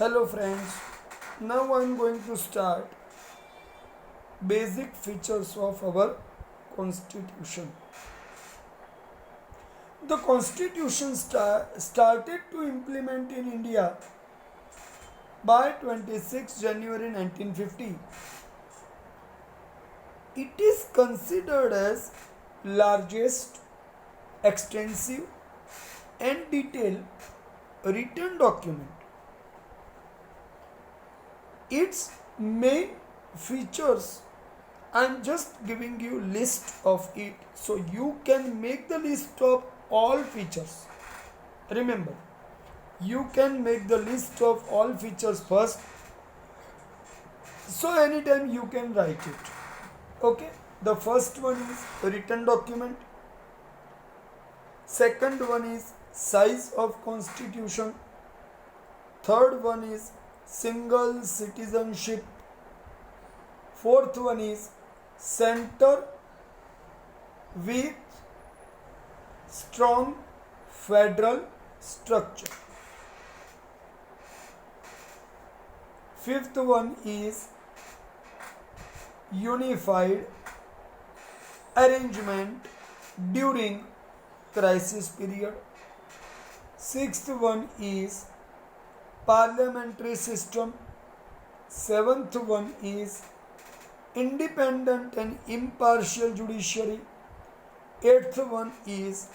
Hello friends, now I am going to start basic features of our constitution. The constitution started to implement in India by 26 January 1950. It is considered as largest, extensive and detailed written document. Its main features, I'm just giving you list of it so you can make the list of all features. Remember, you can make the list of all features first, so anytime you can write it. Okay, the first one is written document. Second one is size of constitution. Third one is single citizenship. Fourth one is center with strong federal structure. Fifth one is unified arrangement during crisis period. Sixth one is parliamentary system. Seventh one is independent and impartial judiciary. Eighth one is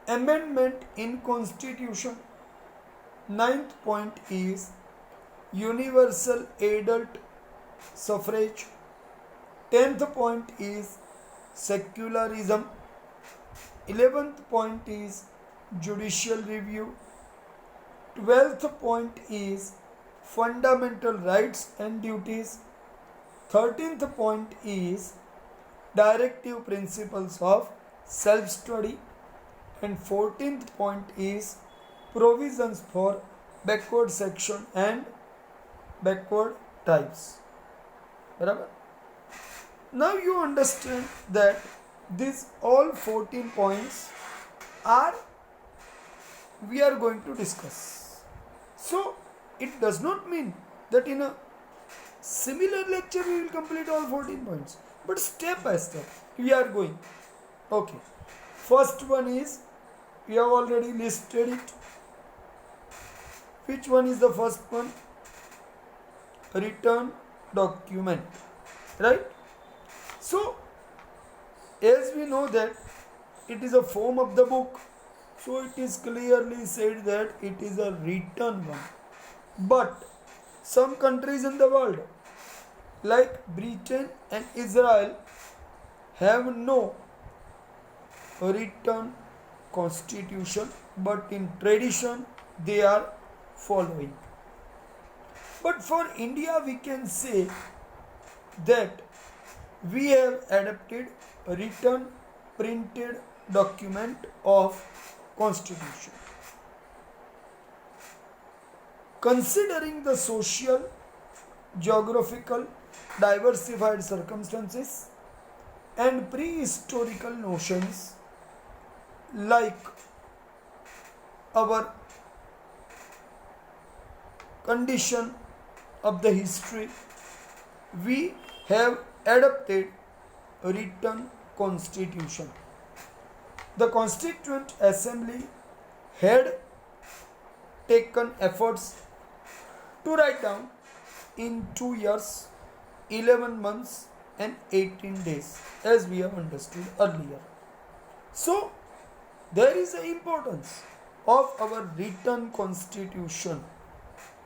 amendment in constitution. Ninth point is universal adult suffrage. 10th point is secularism. 11th point is judicial review. 12th point is fundamental rights and duties. 13th point is directive principles of self study. And 14th point is provisions for backward section and backward tribes. Barabar? Now you understand that these all 14 points are we are going to discuss. So it does not mean that in a similar lecture we will complete all 14 points, but step by step we are going. Okay, first one is we have already listed it. Which one is the first one? Written document, right? So as we know that it is a form of the book, so it is clearly said that it is a written one. But some countries in the world like Britain and Israel have no written constitution, but in tradition they are following. But for India we can say that we have adopted a written printed document of constitution. Considering the social, geographical, diversified circumstances and prehistorical notions like our condition of the history, we have adopted a written constitution. The Constituent Assembly had taken efforts to write down in 2 years, 11 months and 18 days, as we have understood earlier. So there is an importance of our written constitution.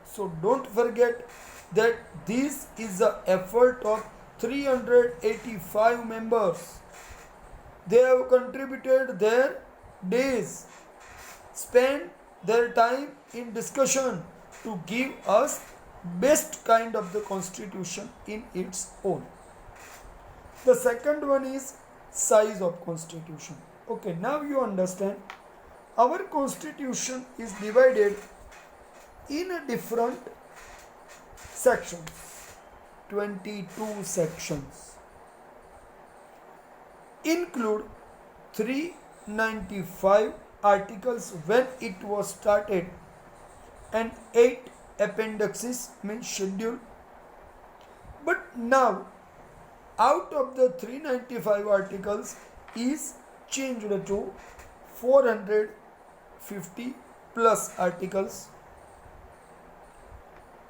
So don't forget that this is the effort of 385 members. They have contributed their days, spent their time in discussion to give us best kind of the constitution in its own. The second one is size of constitution. Okay, now you understand our constitution is divided in a different sections, 22 sections, include 395 articles when it was started and 8 appendixes means schedule. But now, out of the 395 articles is changed to 450 plus articles.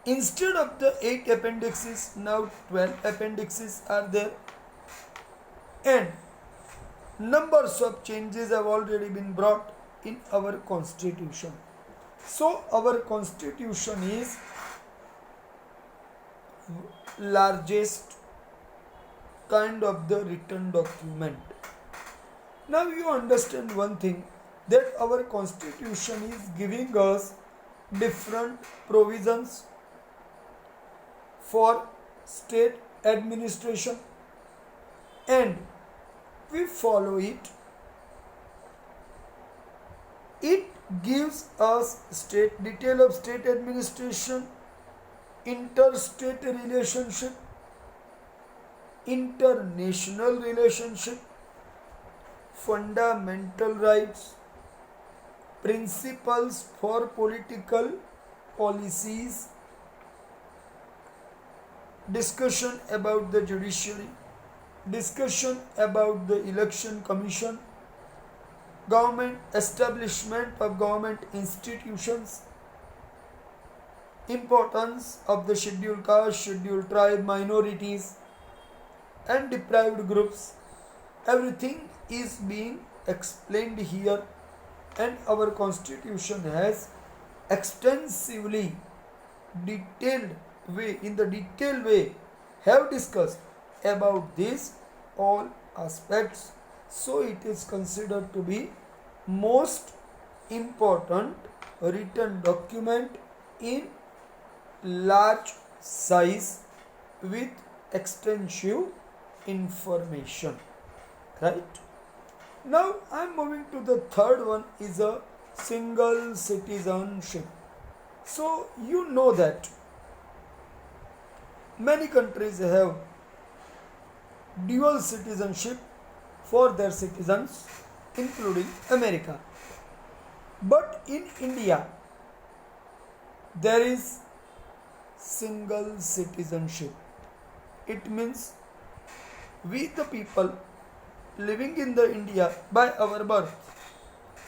Instead of the 8 appendixes, now 12 appendixes are there, and numbers of changes have already been brought in our constitution. So our constitution is largest kind of the written document. Now you understand one thing, that our constitution is giving us different provisions for state administration, and we follow it. It gives us state detail of state administration, interstate relationship, international relationship, fundamental rights, principles for political policies, discussion about the judiciary, discussion about the election commission, government establishment of government institutions, importance of the scheduled caste, scheduled tribe, minorities and deprived groups. Everything is being explained here, and our constitution has extensively detailed way, in the detailed way, have discussed about these all aspects. So it is considered to be most important written document in large size with extensive information. Right? Now I am moving to the third one, is a single citizenship. So you know that many countries have dual citizenship for their citizens, including America. But in India, there is single citizenship. It means we, the people living in the India by our birth,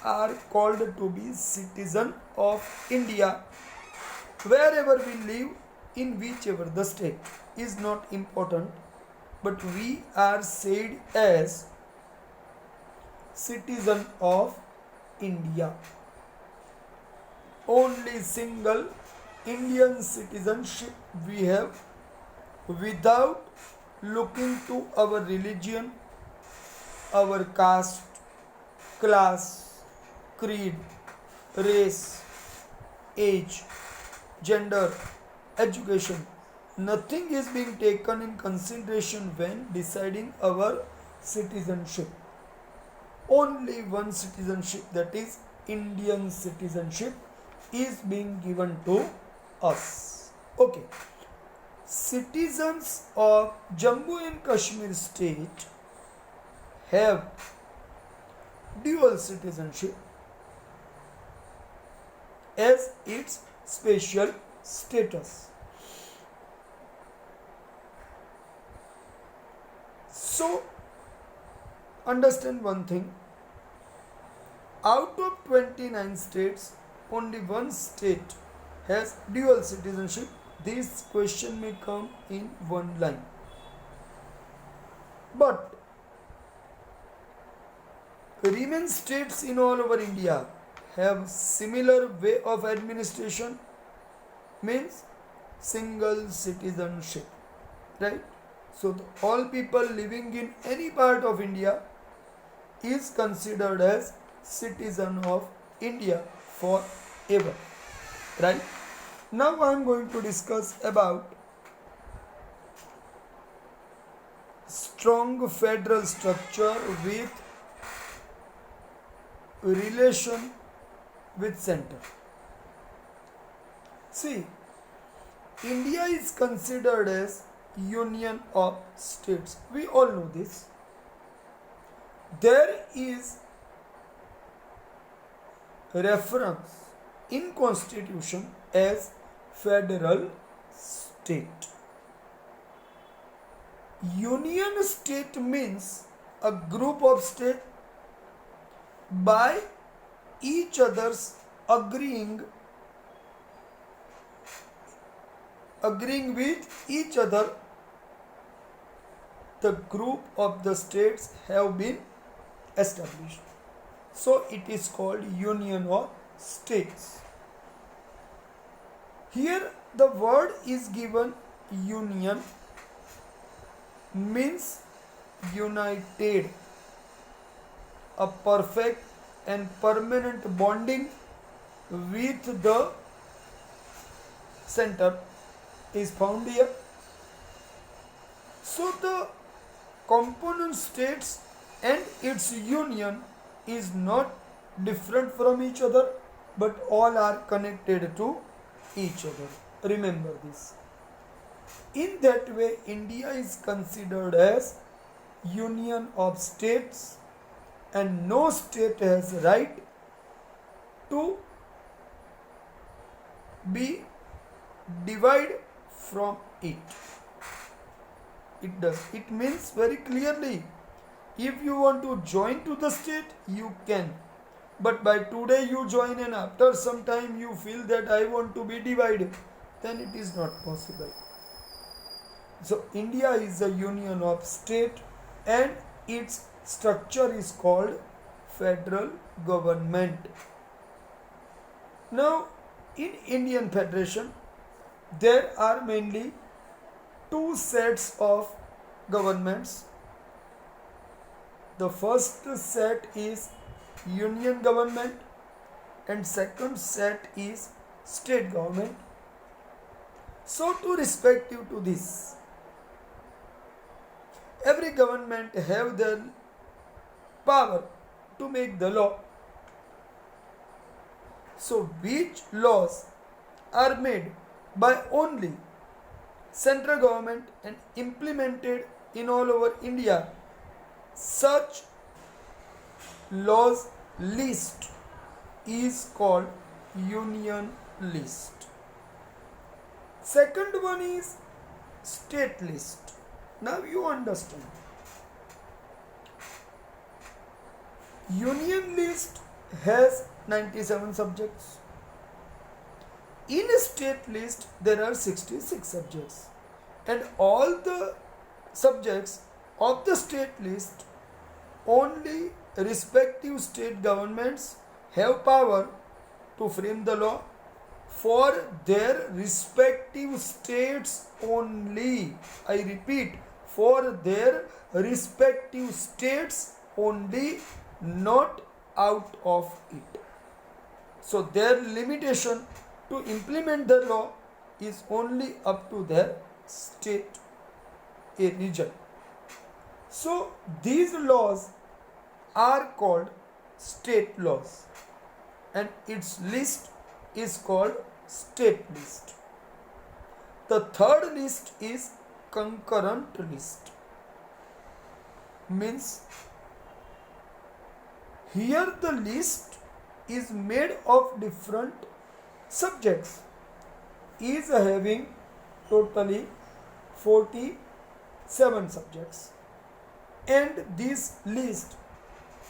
are called to be citizen of India. Wherever we live, in whichever the state is not important, but we are said as citizen of India. Only single Indian citizenship we have, without looking to our religion, our caste, class, creed, race, age, gender, education. Nothing is being taken in consideration when deciding our citizenship. Only one citizenship, that is Indian citizenship, is being given to us. Okay. Citizens of Jammu and Kashmir state have dual citizenship as its special status. So, understand one thing, out of 29 states, only one state has dual citizenship. This question may come in one line. But remaining states in all over India have similar way of administration, means single citizenship, right? So all people living in any part of India is considered as citizen of India forever, right? Now I am going to discuss about strong federal structure with relation with center. See, India is considered as union of states. We all know this. There is reference in constitution as federal state. Union state means a group of states by each others agreeing with each other. The group of the states have been established, so it is called union of states. Here the word is given union means united, a perfect and permanent bonding with the center is found here. So the component states and its union is not different from each other, but all are connected to each other. Remember this. In that way, India is considered as union of states, and no state has right to be divided from it. It does. It means very clearly, if you want to join to the state, you can. But by today you join and after some time you feel that I want to be divided, then it is not possible. So India is a union of state and its structure is called federal government. Now in Indian Federation there are mainly two sets of governments. The first set is union government and second set is state government. So to respective to this, every government have their power to make the law. So which laws are made by only central government and implemented in all over India, such laws list is called union list. Second one is state list. Now you understand. Union list has 97 subjects. In a state list there are 66 subjects, and all the subjects of the state list only respective state governments have power to frame the law for their respective states only. I repeat, for their respective states only, not out of it. So their limitation to implement the law is only up to their state, a region. So these laws are called state laws, and its list is called state list. The third list is concurrent list. Means here the list is made of different subjects, is having totally 47 subjects, and this list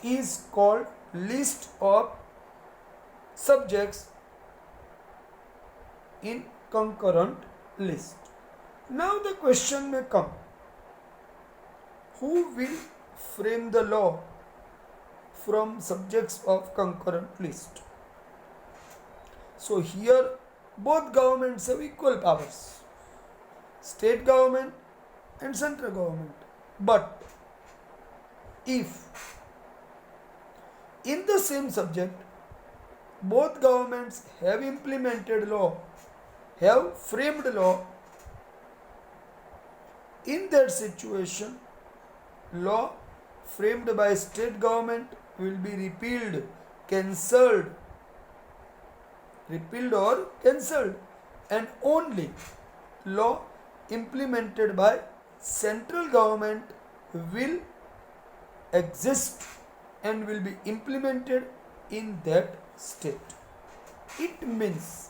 is called list of subjects in concurrent list. Now the question may come, who will frame the law from subjects of concurrent list? So here both governments have equal powers, state government and central government. But if in the same subject both governments have implemented law, have framed law, in that situation law framed by state government will be repealed, cancelled, repealed or cancelled, and only law implemented by central government will exist and will be implemented in that state. It means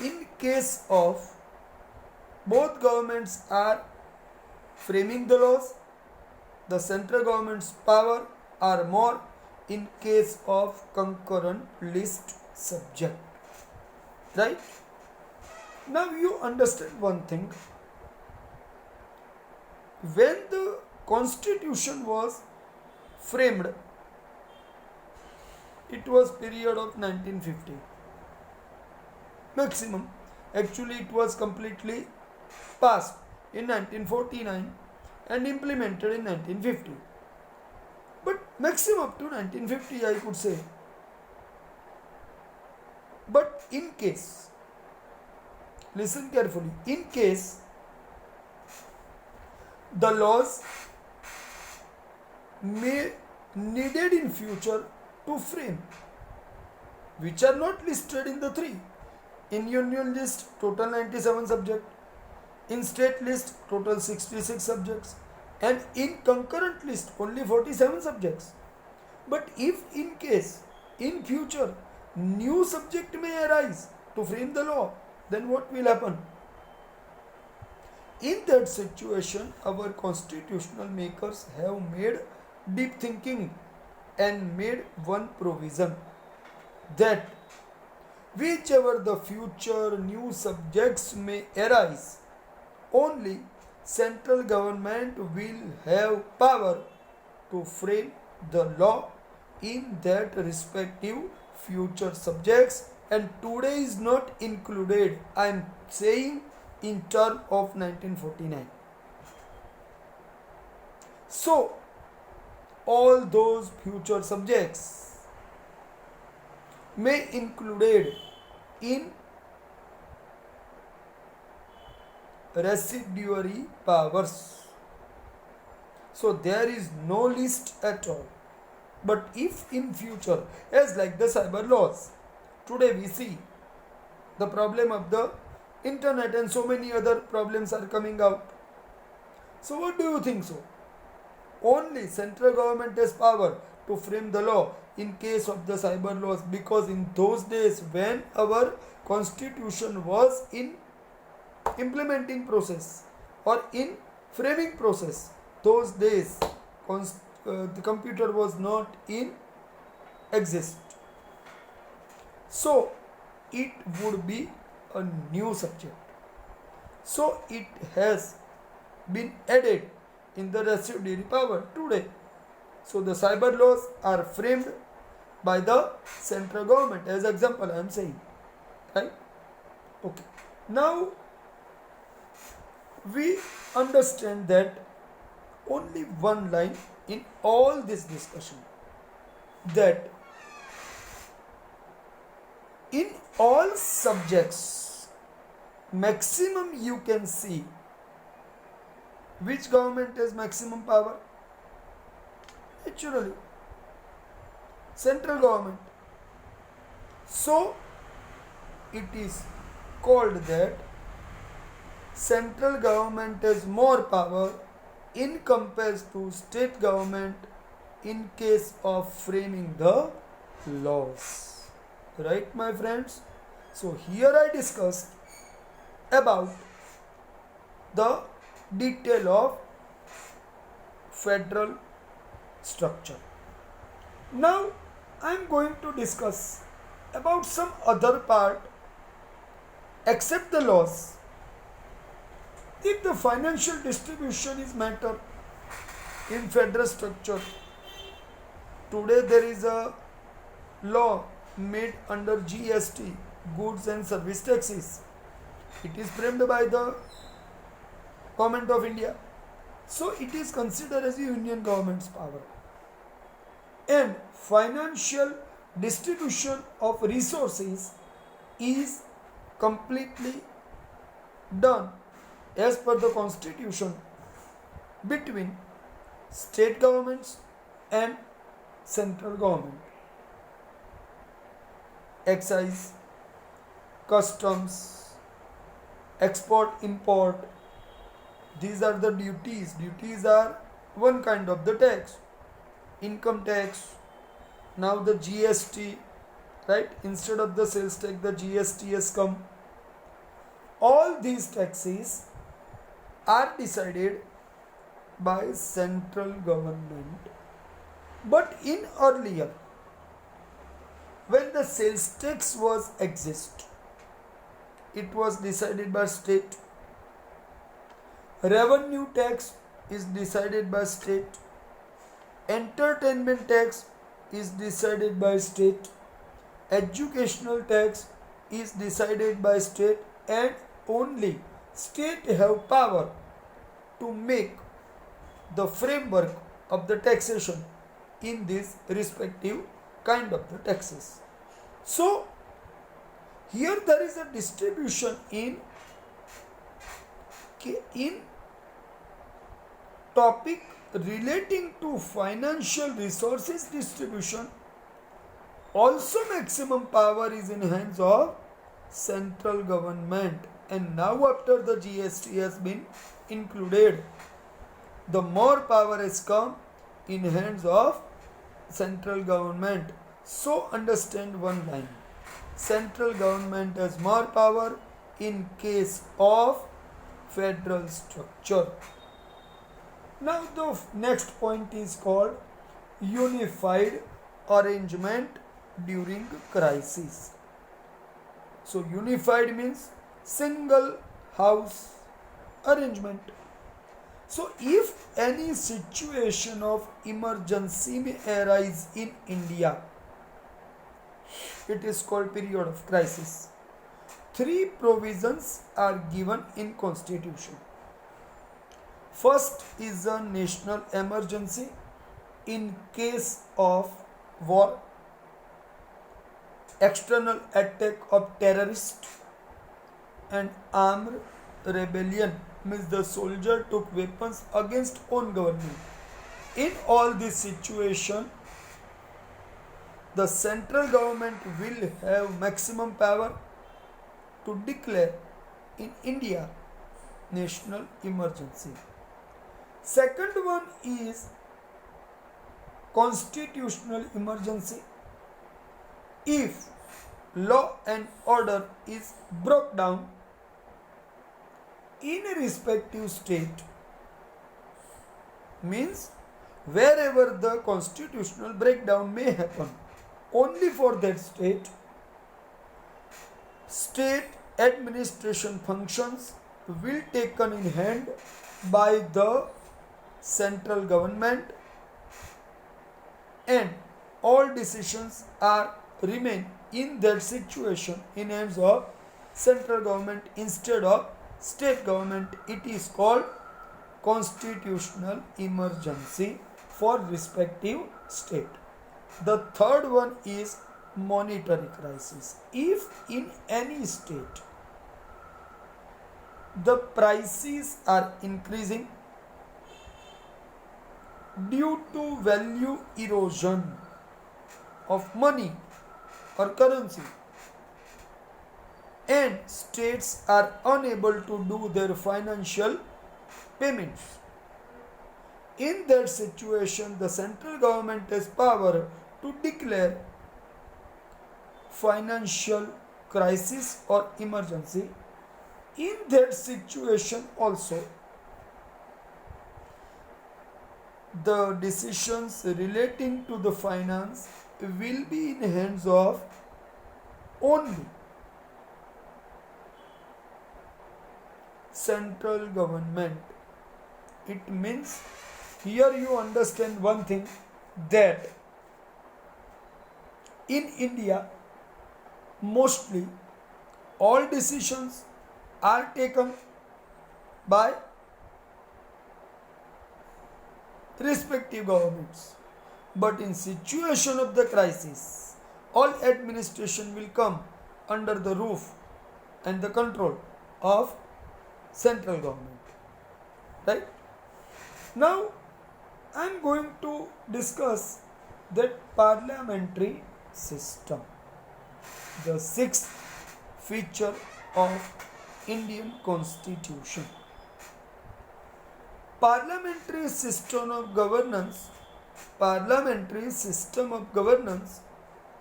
in case of both governments are framing the laws, the central government's power are more in case of concurrent list subject. Right? Now you understand one thing. When the constitution was framed, it was period of 1950 maximum. Actually it was completely passed in 1949 and implemented in 1950. But maximum up to 1950 I could say. But in case, listen carefully, in case the laws may needed in future to frame, which are not listed in the three. In union list total 97 subject, in state list total 66 subjects, and in concurrent list only 47 subjects. But if in case in future new subject may arise to frame the law, then what will happen? In that situation, our constitutional makers have made deep thinking and made one provision that whichever the future new subjects may arise, only central government will have power to frame the law in that respective future subjects, and today is not included. I am saying in term of 1949. So all those future subjects may included in residuary powers. So there is no list at all. But if in future, as like the cyber laws, today we see the problem of the internet and so many other problems are coming out. So what do you think so? Only central government has power to frame the law in case of the cyber laws, because in those days when our constitution was in implementing process or in framing process, those days the computer was not in exist. So it would be a new subject. So it has been added in the residuary power today. So the cyber laws are framed by the central government. As example I am saying. Right? Okay. Now we understand that only one line in all this discussion, that in all subjects maximum you can see which government has maximum power. Naturally central government. So it is called that central government has more power in comparison to state government in case of framing the laws. Right, my friends? So here I discussed about the detail of federal structure. Now I am going to discuss about some other part except the laws. If the financial distribution is matter in federal structure, today there is a law made under GST, goods and service taxes. It is framed by the government of India. So it is considered as a union government's power. And financial distribution of resources is completely done as per the constitution between state governments and central government. Excise, customs, export import, these are the duties. Duties are one kind of the tax. Income tax, now the GST, right? Instead of the sales tax, the GST has come. all these taxes are decided by central government. But in earlier, when the sales tax was exist, it was decided by state. Revenue tax is decided by state. Entertainment tax is decided by state. Educational tax is decided by state, and only state have power to make the framework of the taxation in this respective kind of the taxes. So here there is a distribution in topic relating to financial resources distribution. Also maximum power is in hands of central government, and now after the GST has been included, the more power has come in hands of central government. So understand one line: central government has more power in case of federal structure. Now the next point is called unified arrangement during crisis. So unified means single house arrangement. So if any situation of emergency may arise in India, it is called period of crisis. Three provisions are given in Constitution. First is a national emergency in case of war, external attack of terrorist, and armed rebellion, means the soldier took weapons against own government. In all this situation, the central government will have maximum power to declare in India national emergency. Second one is constitutional emergency. If law and order is broke down in a respective state, means wherever the constitutional breakdown may happen, only for that state administration functions will taken in hand by the central government, and all decisions are remain in that situation in hands of central government instead of state government. It is called constitutional emergency for respective state. The third one is monetary crisis. If in any state the prices are increasing due to value erosion of money or currency, and states are unable to do their financial payments, in that situation the central government has power to declare financial crisis or emergency. In that situation also, the decisions relating to the finance will be in hands of only central government. It means here you understand one thing, that in India mostly all decisions are taken by respective governments, but in situation of the crisis all administration will come under the roof and the control of central government. Right? Now I am going to discuss that parliamentary system, the sixth feature of Indian Constitution. Parliamentary system of governance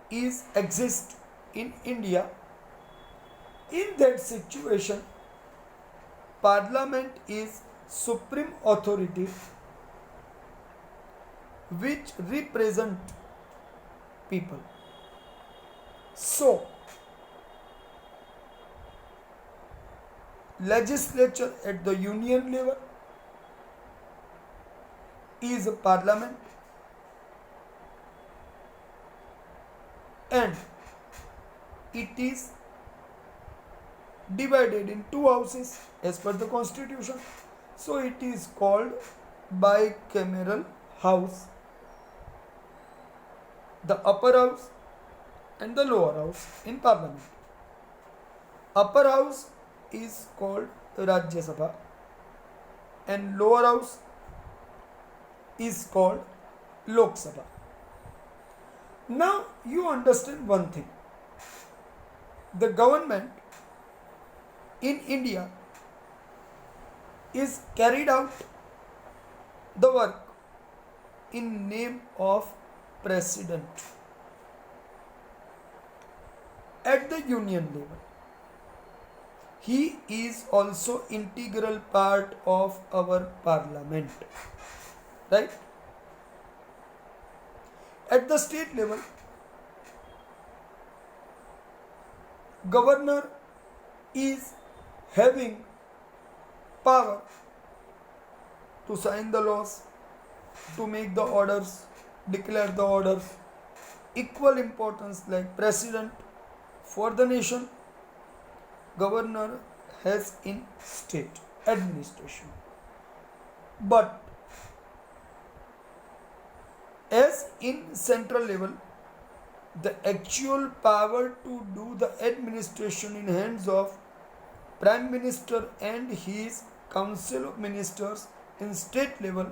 is exist in India. In that situation, parliament is supreme authority which represent people. So, legislature at the union level is a parliament, and it is divided in two houses as per the constitution. So it is called bicameral house, the upper house and the lower house in parliament. Upper house is called Rajya Sabha and lower house is called Lok Sabha. Now you understand one thing. The government in India is carried out the work in name of president at the union level. He is also integral part of our parliament, right? At the state level, governor is having power to sign the laws, to make the orders, declare the orders. Equal importance like president for the nation, governor has in state administration. But as in central level, the actual power to do the administration in hands of Prime Minister and his Council of Ministers. In state level,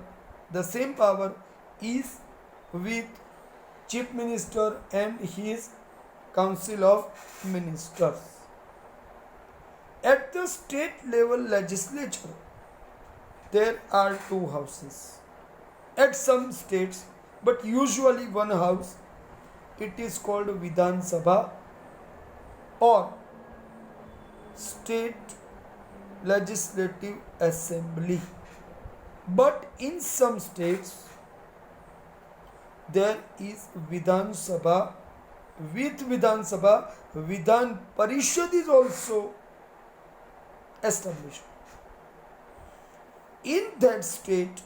the same power is with Chief Minister and his Council of Ministers. At the state level legislature, there are two houses. At some states, but usually one house, it is called Vidhan Sabha or State Legislative Assembly. But in some states, there is Vidhan Sabha. With Vidhan Sabha, Vidhan Parishad is also established. In that state,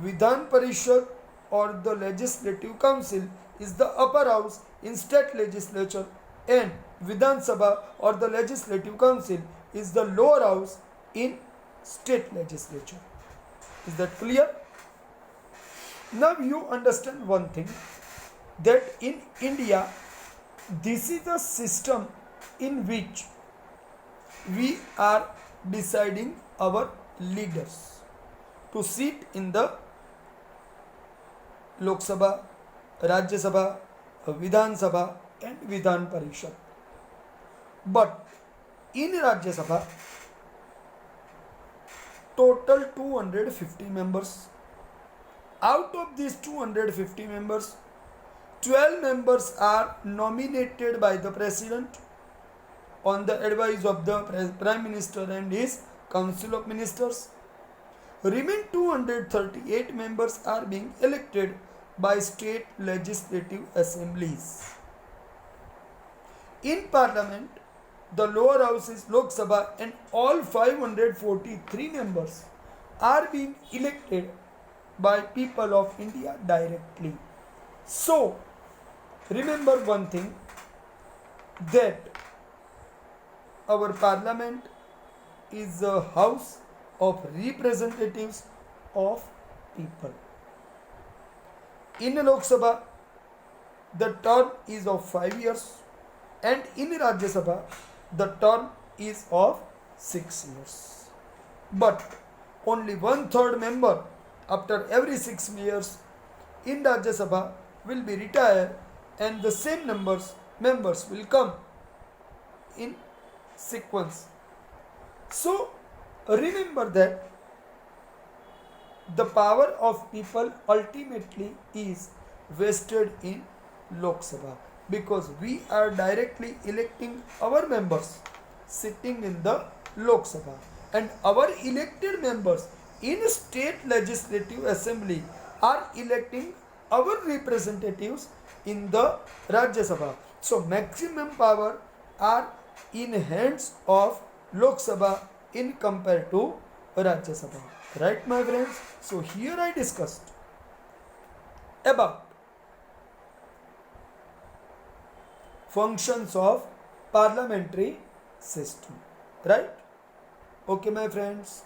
Vidhan Parishad or the Legislative Council is the upper house in state legislature, and Vidhan Sabha or the Legislative Council is the lower house in state legislature. Is that clear? Now you understand one thing, that in India, this is the system in which we are deciding our leaders to sit in the Lok Sabha, Rajya Sabha, Vidhan Sabha and Vidhan Parishad. But in Rajya Sabha, total 250 members. Out of these 250 members, 12 members are nominated by the President on the advice of the Prime Minister and his Council of Ministers. Remaining 238 members are being elected by state legislative assemblies. In Parliament, the lower house is Lok Sabha and all 543 members are being elected by people of India directly. So, remember one thing, that our Parliament is a house of representatives of people. In Lok Sabha, the term is of 5 years, and in Rajya Sabha, the term is of 6 years. But only 1/3 member after every 6 years in Rajya Sabha will be retired, and the same members will come in sequence. So remember that the power of people ultimately is vested in Lok Sabha, because we are directly electing our members. sitting in the Lok Sabha, and our elected members in state legislative assembly are electing our representatives in the Rajya Sabha. So maximum power are in hands of Lok Sabha in compared to Rajya Sabha. Right, my friends? So here I discussed about functions of parliamentary system. Right? Okay, my friends.